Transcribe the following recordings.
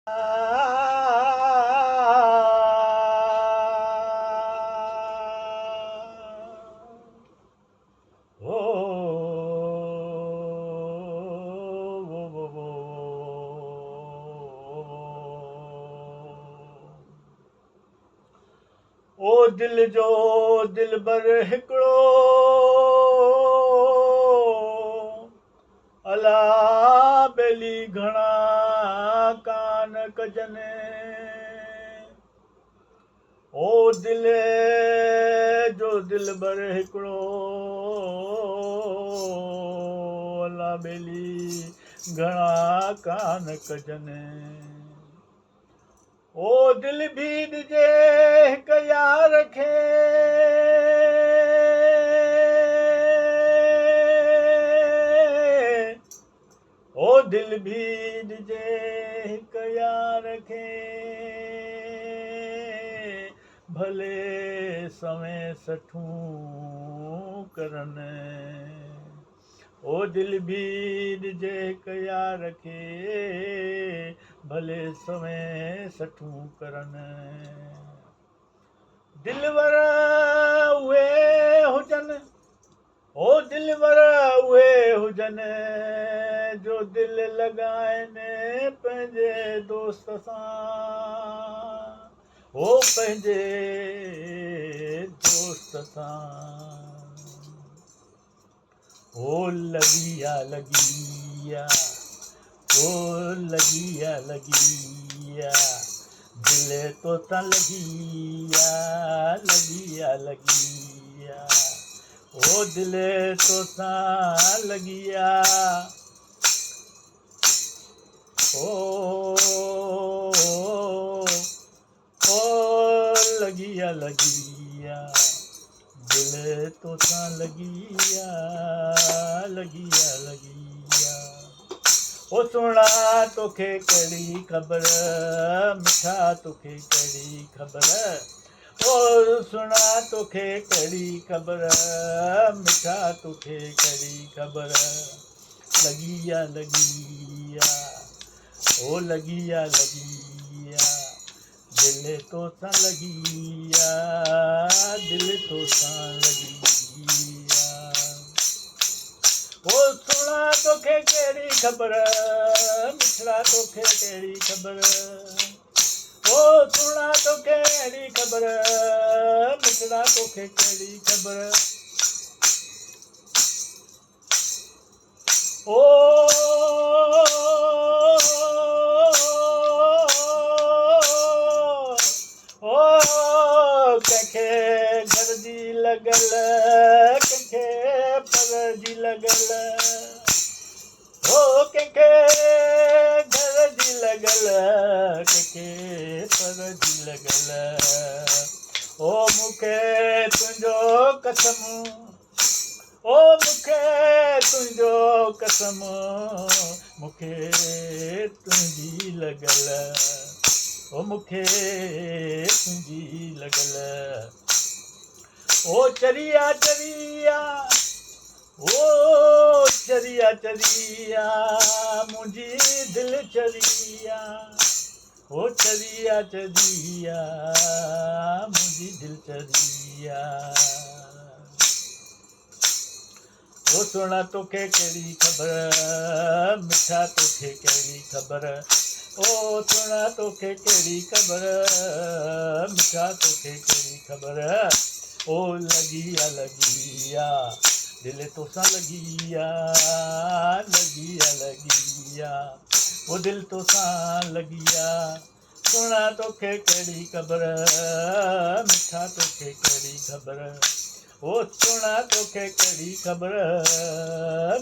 ओ दिल जो दिलबर हिकिड़ो अला बेली घणा कान कजनि ओ दिल जो दिलबर हिकिड़ो अला बेली घणा कान कजनि ओ दिल भी ॾिजे हिकु यार खे ओ दिल भी ॾिजे हिकु यार खे भले सवें सठूं करनि ओ दिल भी ॾिजे हिकु यार खे भले सवें सठूं करनि दिलवर उहे हुजनि ओ दिलवर उहे हुजनि जो दिल लॻाइनि पंहिंजे दोस्त सां ओ पंहिंजे दोस्त सां ओ लॻिया लॻिया ओ लॻिया लॻिया दिल तो सां लॻिया लॻिया लॻिया ओ दिल तो सां लॻिया ओ लॻिया लॻिया दिल तो सां लॻिया लॻिया लॻिया ओ सुहिणा तोखे कहिड़ी ख़बर मिठा तोखे कहिड़ी ख़बर ओ सुहिणा तोखे कहिड़ी ख़बर मिठा तोखे कहिड़ी ख़बर लॻिया लॻिया ओ लॻिया लॻिया दिल तो सां लॻिया दिल तो सां लॻिया ओ सुहिणा तोखे कहिड़ी ख़बर मिठड़ा तोखे कहिड़ी ख़बर ओ सुहिणा तोखे कहिड़ी ख़बर मिठड़ा तोखे कहिड़ी ख़बर ओ कंहिंखे घर जी लॻल कंहिंखे पर जी लॻल ओ कंहिंखे घर जी लॻल कंहिंखे पर जी लॻल ओ मूंखे तुंहिंजो कसम ओ मूंखे तुंहिंजो कसम मूंखे तुंहिंजी लॻल ओ मूंखे तुंहिंजी लॻल ओ चरिया चरिया ओ चरिया चरिया मुंहिंजी दिलि चरिया ओ चरिया चरिया मुंहिंजी दिलि चरिया ओ सुहिणा तोखे कहिड़ी ख़बर मिठा तोखे कहिड़ी ख़बर ओ सुहिणा तोखे कहिड़ी ख़बर मिठा तोखे कहिड़ी ख़बर ओ लॻिया लॻिया दिल तो सां लॻिया लॻिया लॻिया ओ दिल तो सां लॻिया सुहिणा तोखे कहिड़ी ख़बर मिठा तोखे कहिड़ी ख़बर ओ सुहिणा तोखे कहिड़ी ख़बर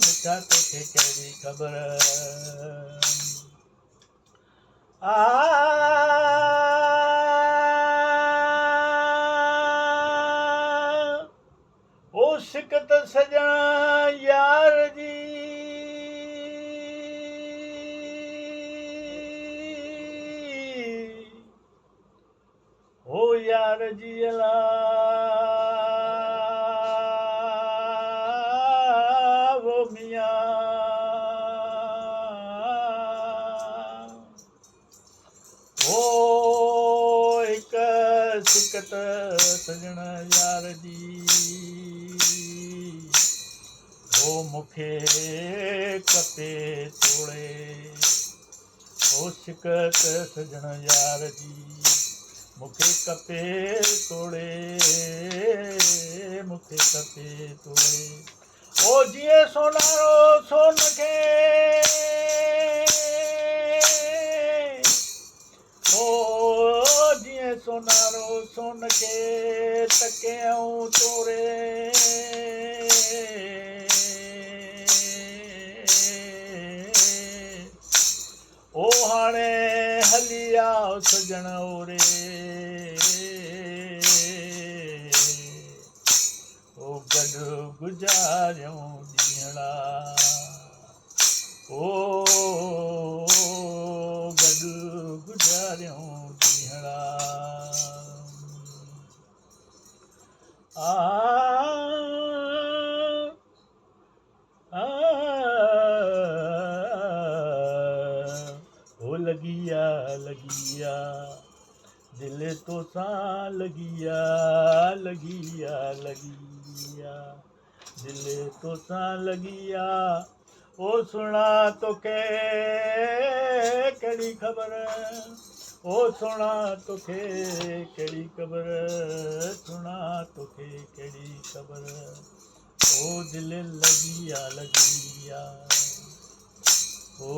मिठा तोखे कहिड़ी ख़बर ओ सिकत सॼण यार जी ओ यार जी अला वो मियां ओ एक सिकत सजण यार जी, ओ मूंखे कपे तोड़े, ओ सिकत सजण यार जी, मूंखे कपे तोड़े, मूंखे कपे तोड़े। ओ जीअं सोनारो सोन खे, ओ जीअं सोनारो सोन खे तकियऊं तोड़े, ओ हाणे हली आ सजण ओरे, ओ गॾु गुज़ारियूं ॾींहड़ा, ओ गॾु गुज़ारियूं ॾींहड़ा। ओ लॻिया लॻिया दिल तोसां लॻिया, लॻिया लॻिया दिल तोसां लॻिया, ओ सुणा तोखे कहिड़ी ख़बर, ओ सुणा तोखे कहिड़ी ख़बर, सुणा तोखे कहिड़ी ख़बर, ओ दिल लॻिया लॻिया, ओ